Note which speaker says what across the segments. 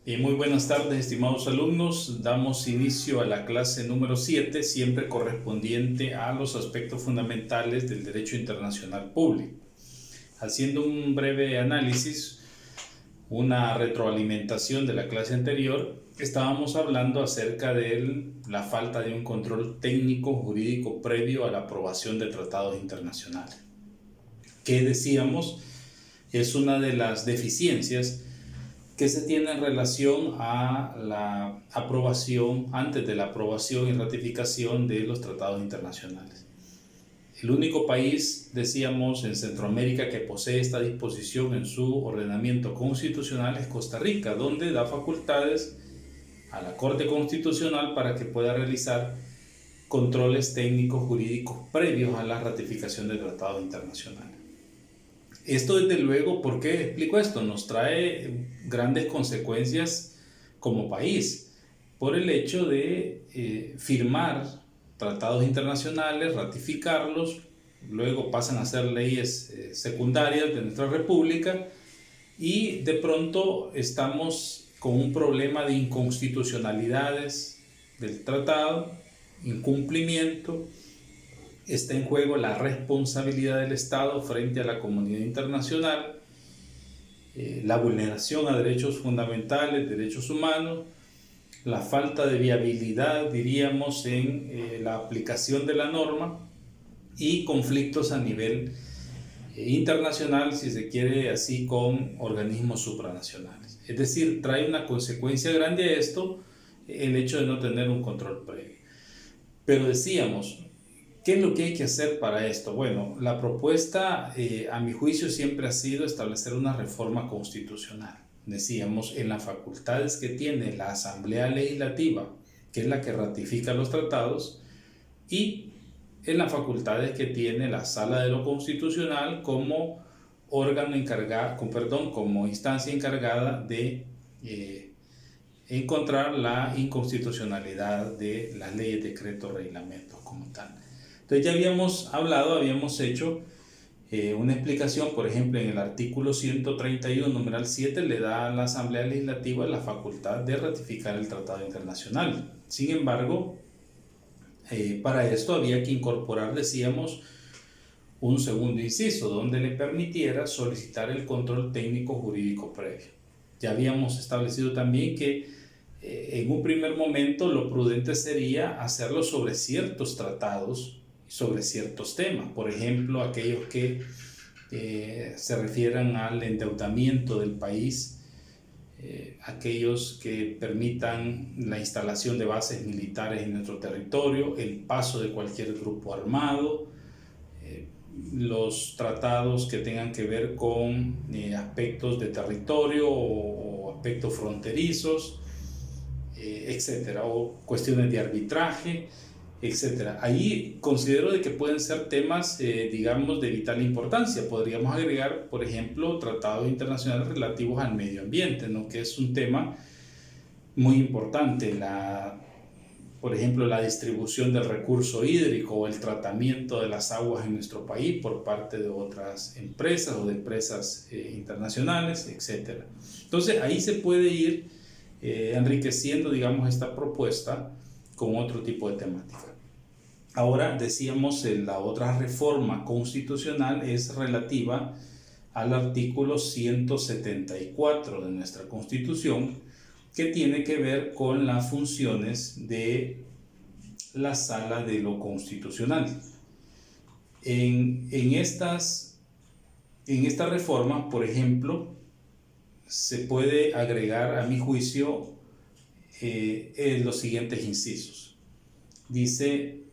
Speaker 1: Muy buenas tardes, estimados alumnos. Damos inicio a la clase número 7, siempre correspondiente a los aspectos fundamentales del derecho internacional público. Haciendo un breve análisis, una retroalimentación de la clase anterior, estábamos hablando acerca de la falta de un control técnico jurídico previo a la aprobación de tratados internacionales. Que decíamos es una de las deficiencias que se tiene en relación a la aprobación, antes de la aprobación y ratificación de los tratados internacionales. El único país, decíamos, en Centroamérica que posee esta disposición en su ordenamiento constitucional es Costa Rica, donde da facultades a la Corte Constitucional para que pueda realizar controles técnicos jurídicos previos a la ratificación de tratados internacionales. Esto, desde luego, ¿por qué explico esto? Nos trae grandes consecuencias como país por el hecho de firmar tratados internacionales, ratificarlos, luego pasan a ser leyes secundarias de nuestra república y de pronto estamos con un problema de inconstitucionalidades del tratado, incumplimiento. Está en juego la responsabilidad del Estado frente a la comunidad internacional, la vulneración a derechos fundamentales, derechos humanos, la falta de viabilidad, diríamos, en la aplicación de la norma y conflictos a nivel internacional, si se quiere, así con organismos supranacionales. Es decir, trae una consecuencia grande a esto el hecho de no tener un control previo. Pero decíamos, ¿qué es lo que hay que hacer para esto? Bueno, la propuesta, a mi juicio, siempre ha sido establecer una reforma constitucional. Decíamos, en las facultades que tiene la Asamblea Legislativa, que es la que ratifica los tratados, y en las facultades que tiene la Sala de lo Constitucional como órgano encargado, como instancia encargada de encontrar la inconstitucionalidad de las leyes, decretos, reglamentos como tal. Entonces ya habíamos hecho una explicación, por ejemplo, en el artículo 131, numeral 7, le da a la Asamblea Legislativa la facultad de ratificar el Tratado Internacional. Sin embargo, para esto había que incorporar, decíamos, un segundo inciso, donde le permitiera solicitar el control técnico jurídico previo. Ya habíamos establecido también que en un primer momento lo prudente sería hacerlo sobre ciertos tratados, sobre ciertos temas, por ejemplo, aquellos que se refieran al endeudamiento del país, aquellos que permitan la instalación de bases militares en nuestro territorio, el paso de cualquier grupo armado, los tratados que tengan que ver con aspectos de territorio o aspectos fronterizos, etcétera, o cuestiones de arbitraje, etcétera. Ahí considero de que pueden ser temas, digamos, de vital importancia. Podríamos agregar, por ejemplo, tratados internacionales relativos al medio ambiente, ¿no? Que es un tema muy importante. Por ejemplo, la distribución del recurso hídrico o el tratamiento de las aguas en nuestro país por parte de otras empresas o de empresas internacionales, etcétera. Entonces, ahí se puede ir enriqueciendo, digamos, esta propuesta con otro tipo de temática. Ahora decíamos, la otra reforma constitucional es relativa al artículo 174 de nuestra Constitución, que tiene que ver con las funciones de la Sala de lo Constitucional. En esta reforma, por ejemplo, se puede agregar, a mi juicio, los siguientes incisos. Dice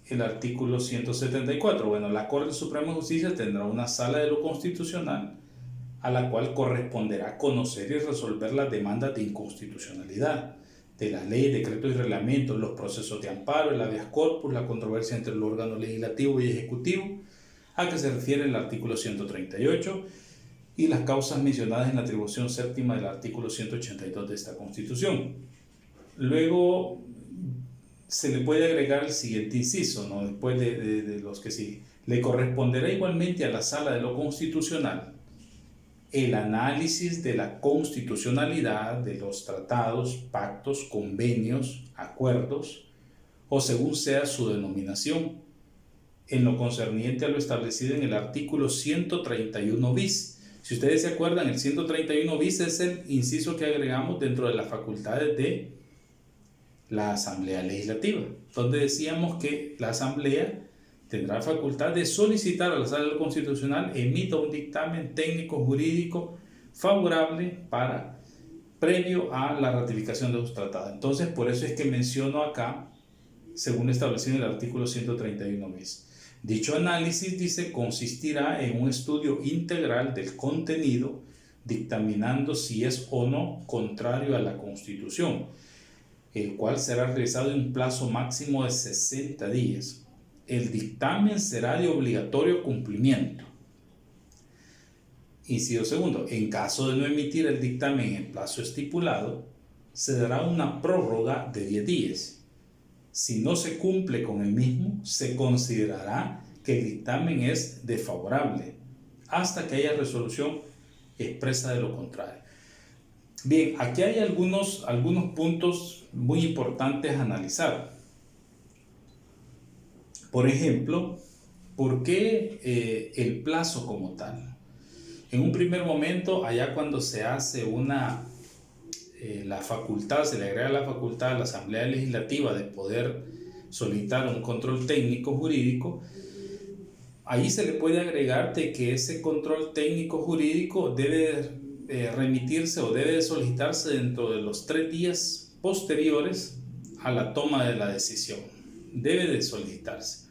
Speaker 1: el artículo 174, bueno, la Corte Suprema de Justicia tendrá una Sala de lo Constitucional a la cual corresponderá conocer y resolver las demandas de inconstitucionalidad de las leyes, decretos y reglamentos, los procesos de amparo, el habeas corpus, la controversia entre el órgano legislativo y ejecutivo, a que se refiere el artículo 138, y las causas mencionadas en la atribución séptima del artículo 182 de esta Constitución. Luego se le puede agregar el siguiente inciso, ¿no? Después de los que sí. Le corresponderá igualmente a la Sala de lo Constitucional el análisis de la constitucionalidad de los tratados, pactos, convenios, acuerdos, o según sea su denominación, en lo concerniente a lo establecido en el artículo 131 bis. Si ustedes se acuerdan, el 131 bis es el inciso que agregamos dentro de las facultades de la Asamblea Legislativa, donde decíamos que la Asamblea tendrá facultad de solicitar a la Sala Constitucional emita un dictamen técnico jurídico favorable previo a la ratificación de los tratados. Entonces, por eso es que menciono acá, según establecido en el artículo 131 bis. Dicho análisis, dice, consistirá en un estudio integral del contenido, dictaminando si es o no contrario a la Constitución, el cual será realizado en un plazo máximo de 60 días. El dictamen será de obligatorio cumplimiento. Inciso segundo, en caso de no emitir el dictamen en el plazo estipulado, se dará una prórroga de 10 días. Si no se cumple con el mismo, se considerará que el dictamen es desfavorable hasta que haya resolución expresa de lo contrario. Bien, aquí hay algunos puntos muy importantes a analizar. Por ejemplo, ¿por qué el plazo como tal? En un primer momento, allá cuando se hace la facultad, se le agrega la facultad a la Asamblea Legislativa de poder solicitar un control técnico jurídico, ahí se le puede agregar de que ese control técnico jurídico debe remitirse o debe solicitarse dentro de los 3 días posteriores a la toma de la decisión. Debe de solicitarse.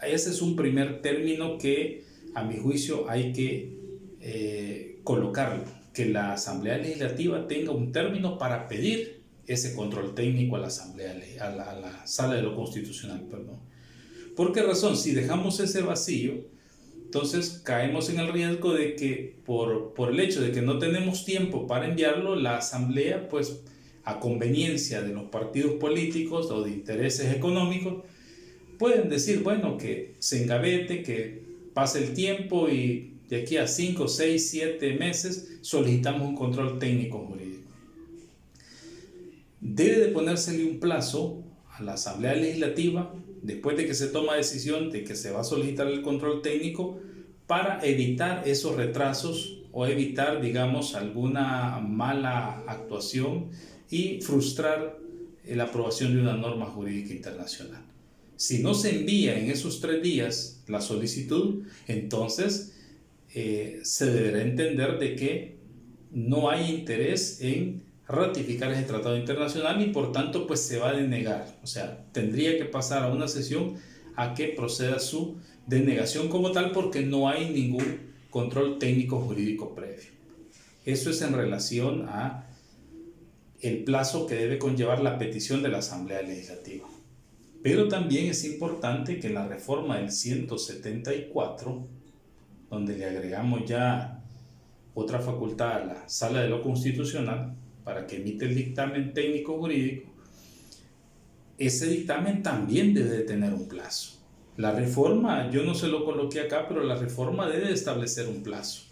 Speaker 1: Ese es un primer término que a mi juicio hay que colocarlo, que la Asamblea Legislativa tenga un término para pedir ese control técnico a la Sala de lo Constitucional. ¿Por qué razón? Si dejamos ese vacío, entonces caemos en el riesgo de que por el hecho de que no tenemos tiempo para enviarlo, la Asamblea, pues a conveniencia de los partidos políticos o de intereses económicos, pueden decir, bueno, que se engavete, que pase el tiempo y de aquí a 5, 6, 7 meses solicitamos un control técnico jurídico. Debe de ponérsele un plazo a la Asamblea Legislativa después de que se toma decisión de que se va a solicitar el control técnico para evitar esos retrasos o evitar, digamos, alguna mala actuación y frustrar la aprobación de una norma jurídica internacional. Si no se envía en esos 3 días la solicitud, entonces se deberá entender de que no hay interés en ratificar ese tratado internacional y por tanto pues se va a denegar. O sea, tendría que pasar a una sesión a que proceda su denegación como tal porque no hay ningún control técnico jurídico previo. Eso es en relación a el plazo que debe conllevar la petición de la Asamblea Legislativa. Pero también es importante que en la reforma del 174, donde le agregamos ya otra facultad a la Sala de lo Constitucional para que emite el dictamen técnico jurídico, ese dictamen también debe de tener un plazo. La reforma, yo no se lo coloqué acá, pero la reforma debe establecer un plazo.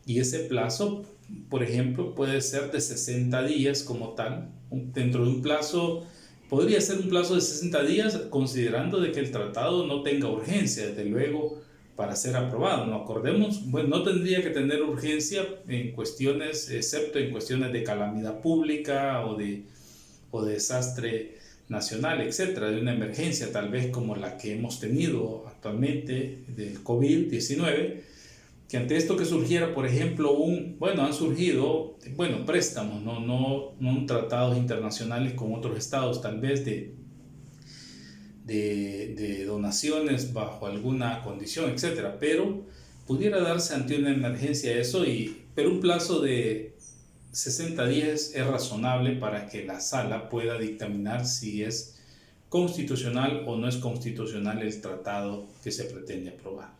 Speaker 1: Y ese plazo, por ejemplo, puede ser de 60 días como tal. Dentro de un plazo, podría ser un plazo de 60 días considerando de que el tratado no tenga urgencia, desde luego, para ser aprobado. No acordemos, bueno, no tendría que tener urgencia en cuestiones, excepto en cuestiones de calamidad pública o de desastre nacional, etcétera, de una emergencia tal vez como la que hemos tenido actualmente del COVID-19, que ante esto que surgiera, por ejemplo, han surgido, préstamos, no tratados internacionales con otros estados, tal vez de donaciones bajo alguna condición, etcétera, pero pudiera darse ante una emergencia eso, pero un plazo de 60 días es razonable para que la sala pueda dictaminar si es constitucional o no es constitucional el tratado que se pretende aprobar.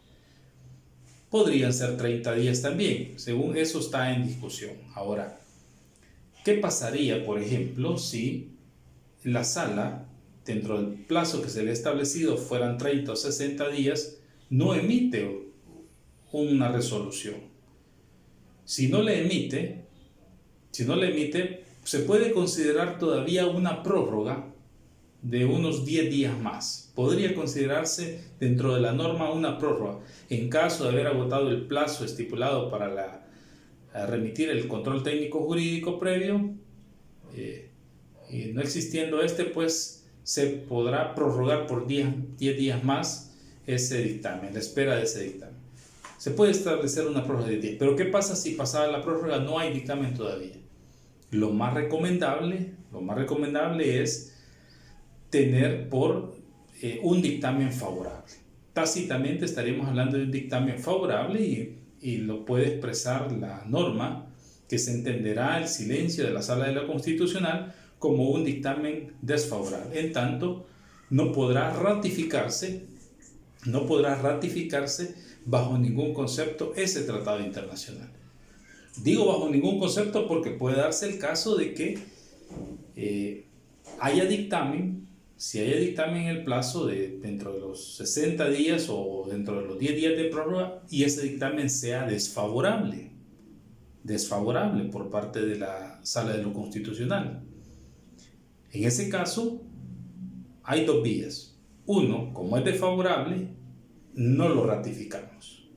Speaker 1: Podrían ser 30 días también, según eso está en discusión. Ahora, ¿qué pasaría, por ejemplo, si la sala, dentro del plazo que se le ha establecido, fueran 30 o 60 días, no emite una resolución? Si no le emite, se puede considerar todavía una prórroga de unos 10 días más. Podría considerarse dentro de la norma una prórroga. En caso de haber agotado el plazo estipulado para remitir el control técnico jurídico previo, y no existiendo pues se podrá prorrogar por 10 días más ese dictamen, la espera de ese dictamen. Se puede establecer una prórroga de 10, pero ¿qué pasa si pasada la prórroga no hay dictamen todavía? Lo más recomendable es tener por un dictamen favorable. Tácitamente estaríamos hablando de un dictamen favorable y lo puede expresar la norma, que se entenderá el silencio de la Sala de lo Constitucional como un dictamen desfavorable. En tanto, no podrá ratificarse bajo ningún concepto ese tratado internacional. Digo bajo ningún concepto porque puede darse el caso de que haya dictamen. Si haya dictamen en el plazo de dentro de los 60 días o dentro de los 10 días de prórroga y ese dictamen sea desfavorable por parte de la Sala de lo Constitucional. En ese caso hay dos vías. Uno, como es desfavorable, no lo ratificamos.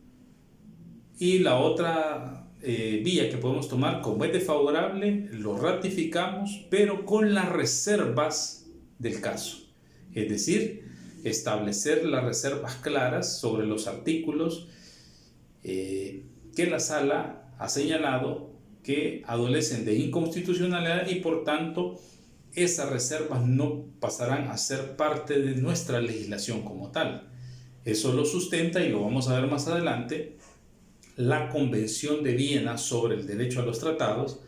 Speaker 1: Y la otra vía que podemos tomar, como es desfavorable, lo ratificamos, pero con las reservas del caso, es decir, establecer las reservas claras sobre los artículos que la sala ha señalado que adolecen de inconstitucionalidad y por tanto esas reservas no pasarán a ser parte de nuestra legislación como tal. Eso lo sustenta, y lo vamos a ver más adelante, la Convención de Viena sobre el derecho a los tratados,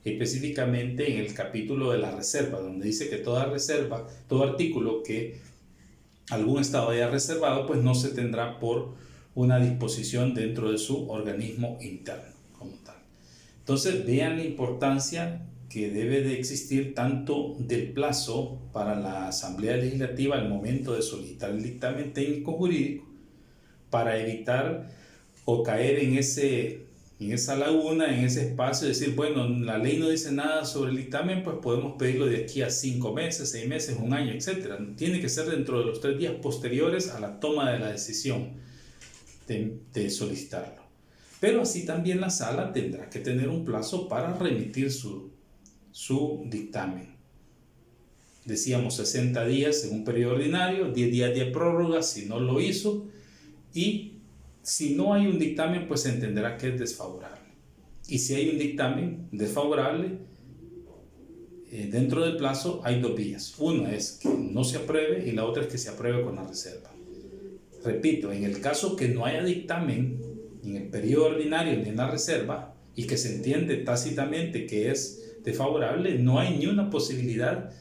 Speaker 1: específicamente en el capítulo de la reserva, donde dice que toda reserva, todo artículo que algún estado haya reservado, pues no se tendrá por una disposición dentro de su organismo interno como tal. Entonces vean la importancia que debe de existir tanto del plazo para la Asamblea Legislativa al momento de solicitar el dictamen técnico jurídico, para evitar o caer en esa laguna, en ese espacio, decir, bueno, la ley no dice nada sobre el dictamen, pues podemos pedirlo de aquí a 5 meses, 6 meses, 1 año, etc. Tiene que ser dentro de los 3 días posteriores a la toma de la decisión de solicitarlo. Pero así también la sala tendrá que tener un plazo para remitir su dictamen. Decíamos 60 días en un periodo ordinario, 10 días de prórroga si no lo hizo, y si no hay un dictamen, pues se entenderá que es desfavorable. Y si hay un dictamen desfavorable, dentro del plazo hay dos vías. Una es que no se apruebe y la otra es que se apruebe con la reserva. Repito, en el caso que no haya dictamen en el periodo ordinario ni en la reserva y que se entiende tácitamente que es desfavorable, no hay ni una posibilidad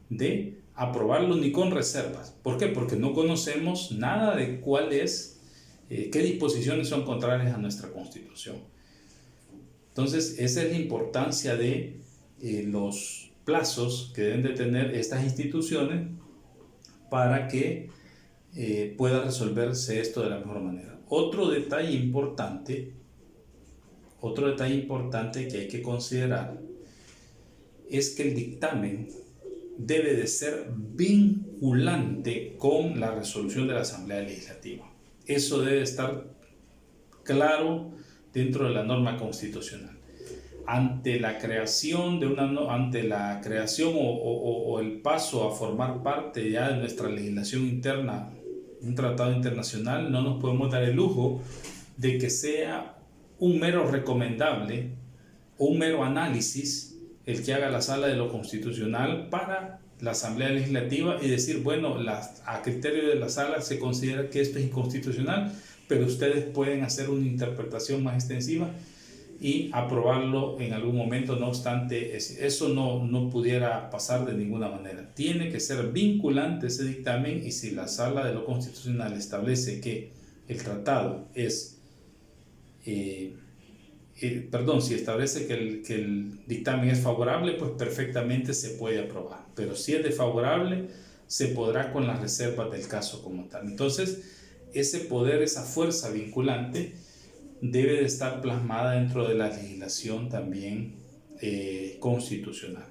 Speaker 1: de aprobarlo ni con reservas. ¿Por qué? Porque no conocemos nada de qué disposiciones son contrarias a nuestra Constitución. Entonces, esa es la importancia de los plazos que deben de tener estas instituciones para que pueda resolverse esto de la mejor manera. Otro detalle importante que hay que considerar es que el dictamen debe de ser vinculante con la resolución de la Asamblea Legislativa. Eso debe estar claro dentro de la norma constitucional. Ante la creación o el paso a formar parte ya de nuestra legislación interna, un tratado internacional, no nos podemos dar el lujo de que sea un mero recomendable o un mero análisis el que haga la Sala de lo Constitucional para la Asamblea Legislativa y decir, bueno, a criterio de la Sala se considera que esto es inconstitucional, pero ustedes pueden hacer una interpretación más extensiva y aprobarlo en algún momento. No obstante, eso no pudiera pasar de ninguna manera. Tiene que ser vinculante ese dictamen, y si la Sala de lo Constitucional establece que el tratado es... si establece que el dictamen es favorable, pues perfectamente se puede aprobar. Pero si es desfavorable, se podrá con las reservas del caso como tal. Entonces, ese poder, esa fuerza vinculante, debe de estar plasmada dentro de la legislación también constitucional.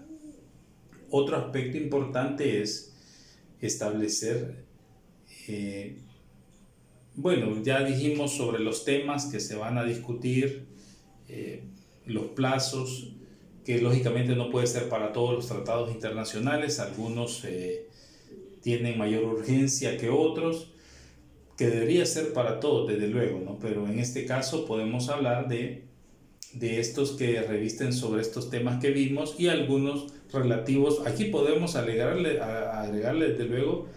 Speaker 1: Otro aspecto importante es establecer, bueno, ya dijimos sobre los temas que se van a discutir, los plazos, que lógicamente no puede ser para todos los tratados internacionales, algunos tienen mayor urgencia que otros, que debería ser para todos, desde luego, ¿no? Pero en este caso podemos hablar de estos que revisten sobre estos temas que vimos y algunos relativos. Aquí podemos agregarle desde luego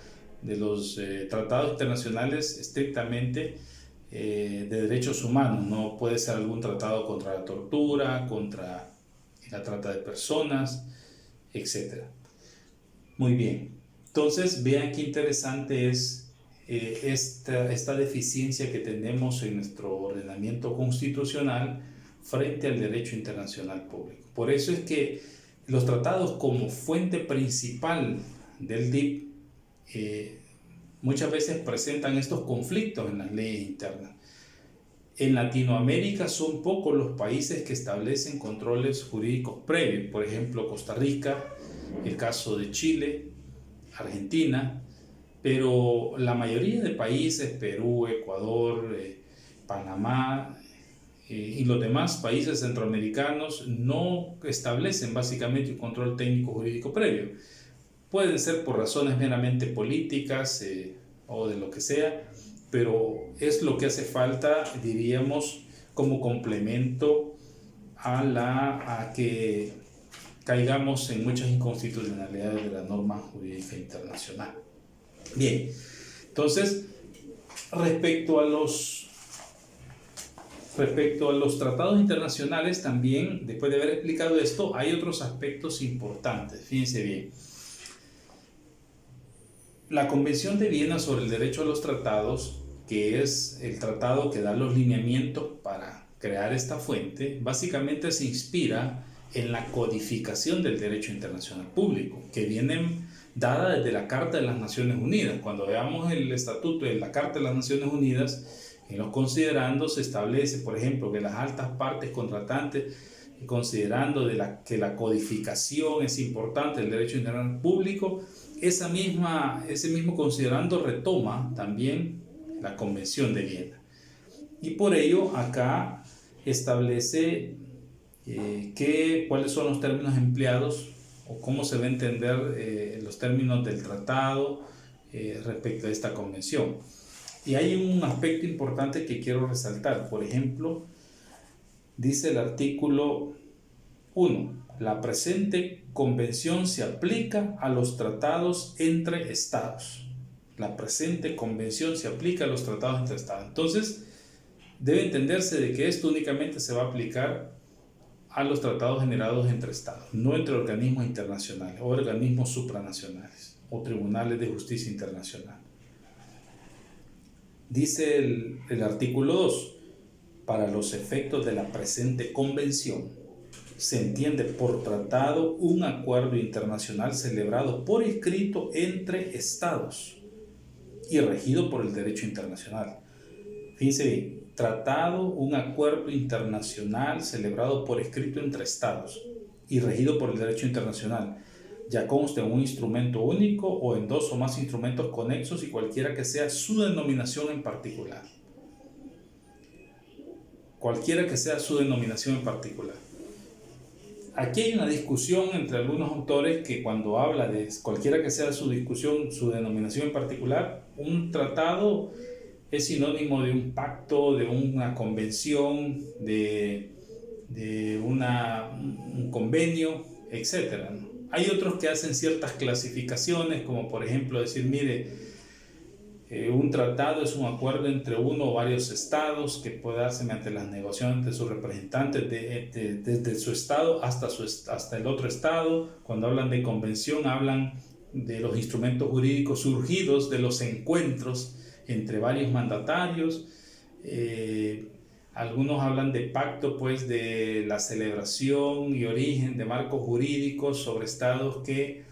Speaker 1: de los tratados internacionales estrictamente de derechos humanos. No puede ser algún tratado contra la tortura, contra la trata de personas, etc. Muy bien. Entonces vean qué interesante es esta deficiencia que tenemos en nuestro ordenamiento constitucional frente al derecho internacional público. Por eso es que los tratados como fuente principal del DIP muchas veces presentan estos conflictos en las leyes internas. En Latinoamérica son pocos los países que establecen controles jurídicos previos, por ejemplo Costa Rica, el caso de Chile, Argentina, pero la mayoría de países, Perú, Ecuador, Panamá y los demás países centroamericanos no establecen básicamente un control técnico jurídico previo. Pueden ser por razones meramente políticas o de lo que sea, pero es lo que hace falta, diríamos, como complemento a que caigamos en muchas inconstitucionalidades de la norma jurídica internacional. Bien, entonces, respecto a los tratados internacionales también, después de haber explicado esto, hay otros aspectos importantes. Fíjense bien. La Convención de Viena sobre el Derecho a los Tratados, que es el tratado que da los lineamientos para crear esta fuente, básicamente se inspira en la codificación del derecho internacional público, que viene dada desde la Carta de las Naciones Unidas. Cuando veamos el estatuto de la Carta de las Naciones Unidas, en los considerandos se establece, por ejemplo, que las altas partes contratantes, considerando que la codificación es importante del derecho internacional público, ese mismo considerando retoma también la Convención de Viena. Y por ello acá establece cuáles son los términos empleados o cómo se va a entender los términos del tratado respecto a esta convención. Y hay un aspecto importante que quiero resaltar. Por ejemplo, dice el artículo 1: la presente convención se aplica a los tratados entre estados. La presente convención se aplica a los tratados entre estados. Entonces, debe entenderse de que esto únicamente se va a aplicar a los tratados generados entre estados, no entre organismos internacionales o organismos supranacionales o tribunales de justicia internacional. Dice el artículo 2: para los efectos de la presente convención, se entiende por tratado un acuerdo internacional celebrado por escrito entre estados y regido por el derecho internacional. Fíjense bien, tratado, un acuerdo internacional celebrado por escrito entre estados y regido por el derecho internacional, ya conste en un instrumento único o en dos o más instrumentos conexos y cualquiera que sea su denominación en particular. Cualquiera que sea su denominación en particular. Aquí hay una discusión entre algunos autores que cuando habla de cualquiera que sea su denominación en particular, un tratado es sinónimo de un pacto, de una convención, de un convenio, etc. Hay otros que hacen ciertas clasificaciones, como por ejemplo decir, mire, un tratado es un acuerdo entre uno o varios estados que puede darse mediante las negociaciones entre sus representantes desde su estado hasta el otro estado. Cuando hablan de convención, hablan de los instrumentos jurídicos surgidos de los encuentros entre varios mandatarios. Algunos hablan de pacto, pues, de la celebración y origen de marcos jurídicos sobre estados que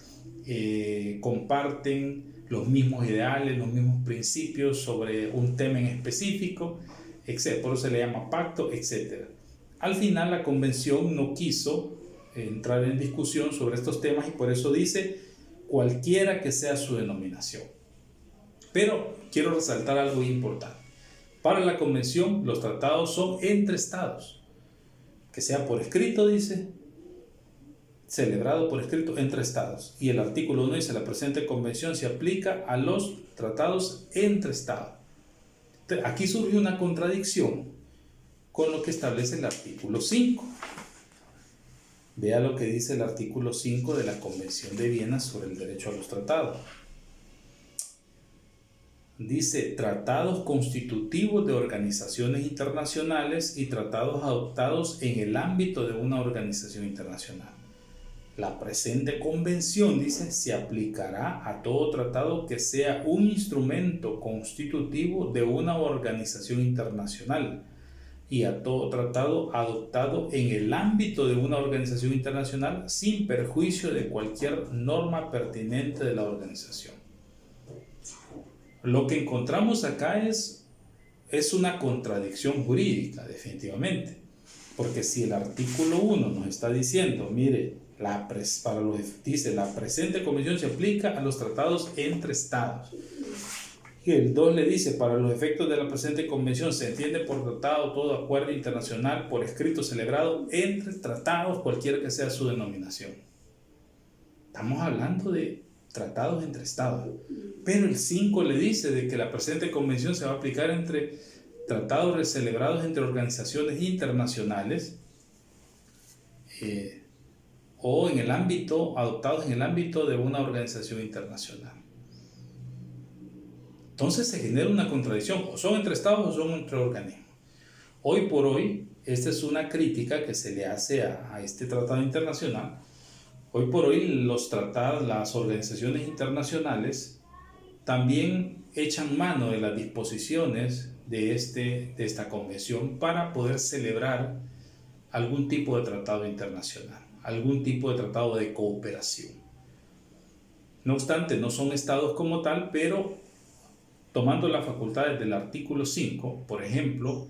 Speaker 1: comparten los mismos ideales, los mismos principios sobre un tema en específico. etc. Por eso se le llama pacto, etc. Al final la convención no quiso entrar en discusión sobre estos temas y por eso dice cualquiera que sea su denominación. Pero quiero resaltar algo importante. Para la convención los tratados son entre estados, que sea por escrito, dice, celebrado por escrito entre estados. Y el artículo 1 dice, la presente convención se aplica a los tratados entre estados. Aquí surge una contradicción con lo que establece el artículo 5. Vea lo que dice el artículo 5 de la Convención de Viena sobre el derecho a los tratados. Dice, tratados constitutivos de organizaciones internacionales y tratados adoptados en el ámbito de una organización internacional. La presente convención, dice, se aplicará a todo tratado que sea un instrumento constitutivo de una organización internacional y a todo tratado adoptado en el ámbito de una organización internacional sin perjuicio de cualquier norma pertinente de la organización. Lo que encontramos acá es una contradicción jurídica, definitivamente. Porque si el artículo 1 nos está diciendo, mire, dice, la presente convención se aplica a los tratados entre estados. Y el 2 le dice, para los efectos de la presente convención se entiende por tratado todo acuerdo internacional por escrito celebrado entre tratados, cualquiera que sea su denominación. Estamos hablando de tratados entre estados. Pero el 5 le dice de que la presente convención se va a aplicar entre tratados celebrados entre organizaciones internacionales o en el ámbito, adoptados en el ámbito de una organización internacional. Entonces se genera una contradicción, o son entre estados o son entre organismos. Hoy por hoy, esta es una crítica que se le hace a este tratado internacional. Hoy por hoy los tratados, las organizaciones internacionales también echan mano de las disposiciones de esta convención para poder celebrar algún tipo de tratado internacional, algún tipo de tratado de cooperación. No obstante, no son estados como tal, pero tomando las facultades del artículo 5, por ejemplo,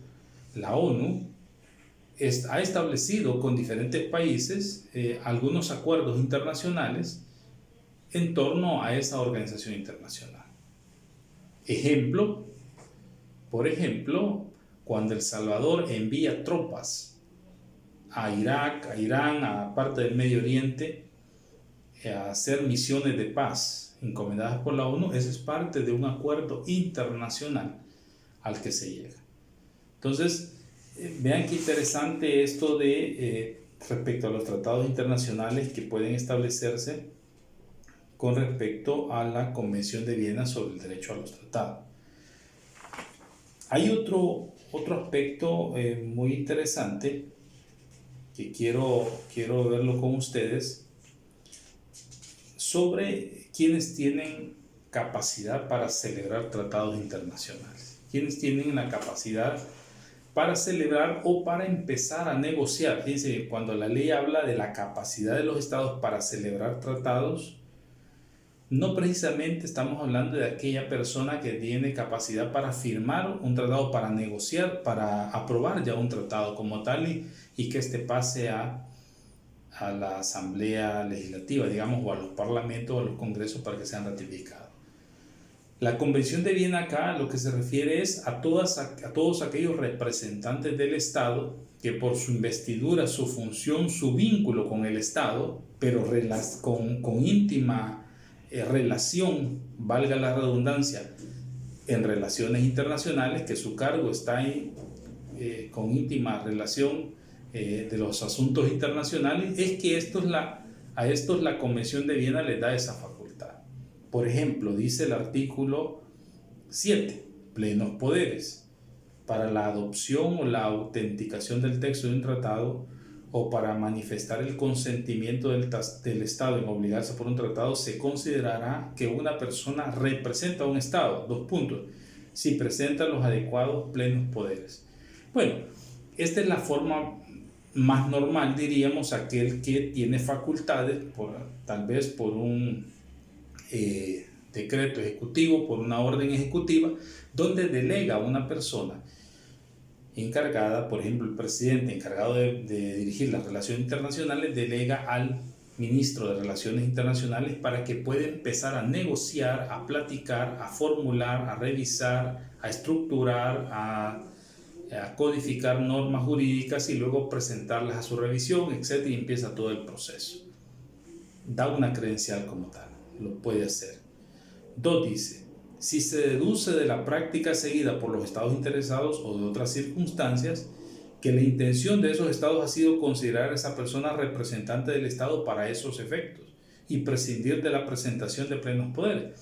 Speaker 1: la ONU ha establecido con diferentes países algunos acuerdos internacionales en torno a esa organización internacional. Por ejemplo, cuando El Salvador envía tropas a Irak, a Irán, a parte del Medio Oriente, a hacer misiones de paz encomendadas por la ONU, eso es parte de un acuerdo internacional al que se llega. Entonces, vean qué interesante esto de respecto a los tratados internacionales que pueden establecerse con respecto a la Convención de Viena sobre el derecho a los tratados. Hay otro aspecto muy interesante que quiero verlo con ustedes sobre quienes tienen capacidad para celebrar tratados internacionales, quienes tienen la capacidad para celebrar o para empezar a negociar. Fíjense, cuando la ley habla de la capacidad de los estados para celebrar tratados, no precisamente estamos hablando de aquella persona que tiene capacidad para firmar un tratado, para negociar, para aprobar ya un tratado como tal y que este pase a la Asamblea Legislativa, digamos, o a los parlamentos o a los congresos para que sean ratificados. La Convención de Viena acá lo que se refiere es a todos aquellos representantes del Estado que por su investidura, su función, su vínculo con el Estado, pero con íntima relación, valga la redundancia, en relaciones internacionales, que su cargo está ahí con íntima relación de los asuntos internacionales, es que a estos la Convención de Viena les da esa facultad. Por ejemplo, dice el artículo 7, plenos poderes para la adopción o la autenticación del texto de un tratado o para manifestar el consentimiento del Estado en obligarse por un tratado, se considerará que una persona representa a un Estado, si presenta los adecuados plenos poderes. Bueno, esta es la forma más normal, diríamos, aquel que tiene facultades, tal vez por un decreto ejecutivo, por una orden ejecutiva, donde delega a una persona. encargada, por ejemplo, el presidente encargado de dirigir las relaciones internacionales delega al ministro de Relaciones Internacionales para que pueda empezar a negociar, a platicar, a formular, a revisar, a estructurar, a codificar normas jurídicas y luego presentarlas a su revisión, etc. Y empieza todo el proceso. Da una credencial como tal, lo puede hacer. 2 dice, si se deduce de la práctica seguida por los estados interesados o de otras circunstancias, que la intención de esos estados ha sido considerar a esa persona representante del estado para esos efectos y prescindir de la presentación de plenos poderes.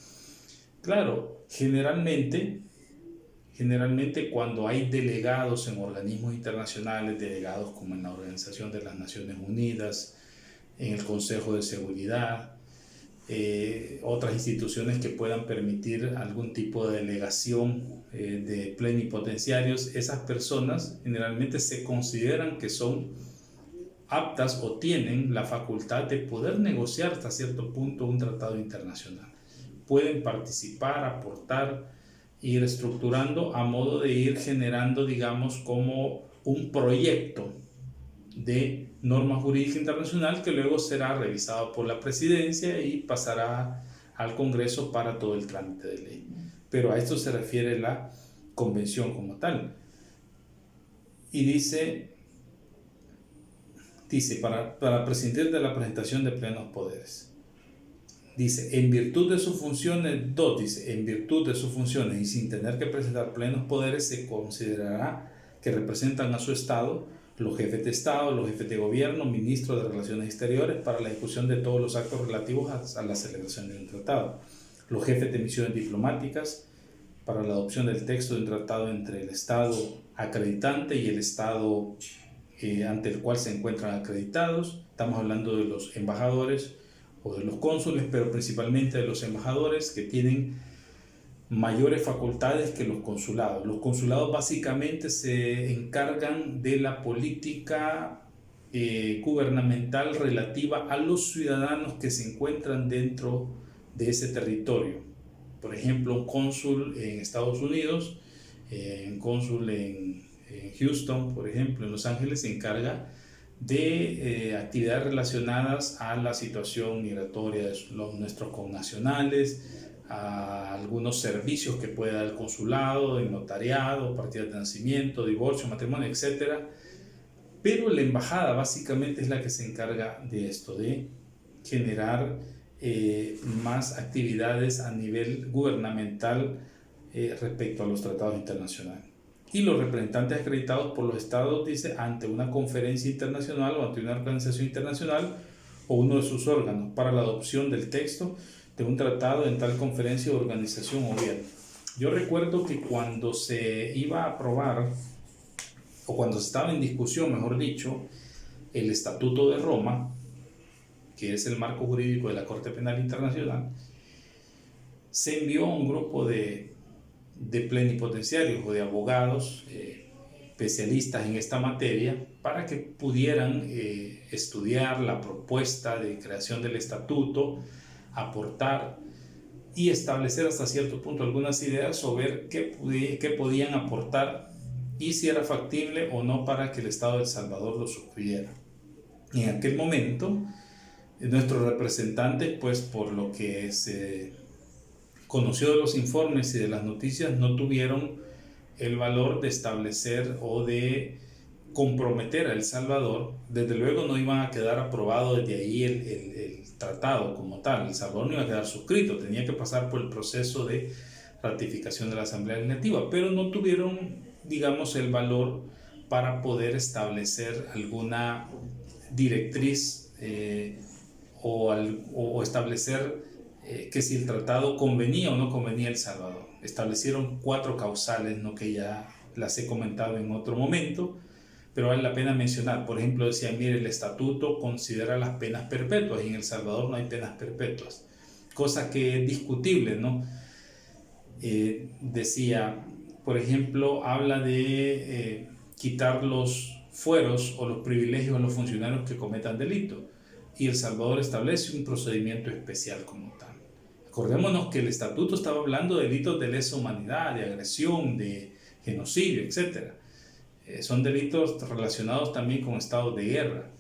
Speaker 1: Claro, generalmente cuando hay delegados en organismos internacionales, delegados como en la Organización de las Naciones Unidas, en el Consejo de Seguridad, otras instituciones que puedan permitir algún tipo de delegación de plenipotenciarios, esas personas generalmente se consideran que son aptas o tienen la facultad de poder negociar hasta cierto punto un tratado internacional. Pueden participar, aportar, ir estructurando a modo de ir generando, digamos, como un proyecto de norma jurídica internacional que luego será revisado por la presidencia y pasará al Congreso para todo el trámite de ley. Pero a esto se refiere la convención como tal. Y dice para prescindir de la presentación de plenos poderes. Dice, en virtud de sus funciones, 2, dice, en virtud de sus funciones y sin tener que presentar plenos poderes, se considerará que representan a su Estado los jefes de Estado, los jefes de gobierno, ministros de Relaciones Exteriores para la ejecución de todos los actos relativos a la celebración de un tratado, los jefes de misiones diplomáticas para la adopción del texto de un tratado entre el Estado acreditante y el Estado ante el cual se encuentran acreditados. Estamos hablando de los embajadores o de los cónsules, pero principalmente de los embajadores, que tienen mayores facultades que los consulados. Los consulados básicamente se encargan de la política gubernamental relativa a los ciudadanos que se encuentran dentro de ese territorio. Por ejemplo, un cónsul en Estados Unidos, un cónsul en Houston, por ejemplo, en Los Ángeles, se encarga de actividades relacionadas a la situación migratoria de nuestros connacionales, a algunos servicios que puede dar el consulado, el notariado, partidas de nacimiento, divorcio, matrimonio, etc. Pero la embajada básicamente es la que se encarga de esto, de generar más actividades a nivel gubernamental respecto a los tratados internacionales. Y los representantes acreditados por los estados, dice, ante una conferencia internacional o ante una organización internacional o uno de sus órganos para la adopción del texto de un tratado en tal conferencia o organización o gobierno. Yo recuerdo que cuando se iba a aprobar, o cuando se estaba en discusión, mejor dicho, el Estatuto de Roma, que es el marco jurídico de la Corte Penal Internacional, se envió a un grupo de plenipotenciarios o de abogados especialistas en esta materia para que pudieran estudiar la propuesta de creación del estatuto, aportar y establecer hasta cierto punto algunas ideas sobre qué podían aportar y si era factible o no para que el Estado de El Salvador lo suscribiera. En aquel momento, nuestros representantes, pues por lo que se conoció de los informes y de las noticias, no tuvieron el valor de establecer o de comprometer a El Salvador. Desde luego no iban a quedar aprobado desde ahí el tratado como tal. El Salvador no iba a quedar suscrito, tenía que pasar por el proceso de ratificación de la Asamblea Legislativa, pero no tuvieron, digamos, el valor para poder establecer alguna directriz o establecer que si el tratado convenía o no convenía a El Salvador. Establecieron 4 causales, ¿no?, que ya las he comentado en otro momento, pero vale la pena mencionar. Por ejemplo, decía, mire, el estatuto considera las penas perpetuas y en El Salvador no hay penas perpetuas, cosa que es discutible, ¿no? Decía, por ejemplo, habla de quitar los fueros o los privilegios a los funcionarios que cometan delito, y El Salvador establece un procedimiento especial como tal. Acordémonos que el estatuto estaba hablando de delitos de lesa humanidad, de agresión, de genocidio, etc. son delitos relacionados también con estados de guerra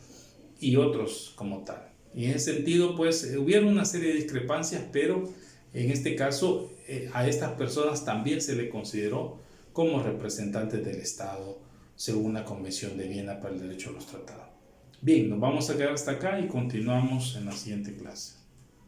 Speaker 1: y otros como tal. Y en ese sentido, pues, hubieron una serie de discrepancias, pero en este caso a estas personas también se le consideró como representantes del Estado, según la Convención de Viena para el Derecho a los Tratados. Bien, nos vamos a quedar hasta acá y continuamos en la siguiente clase.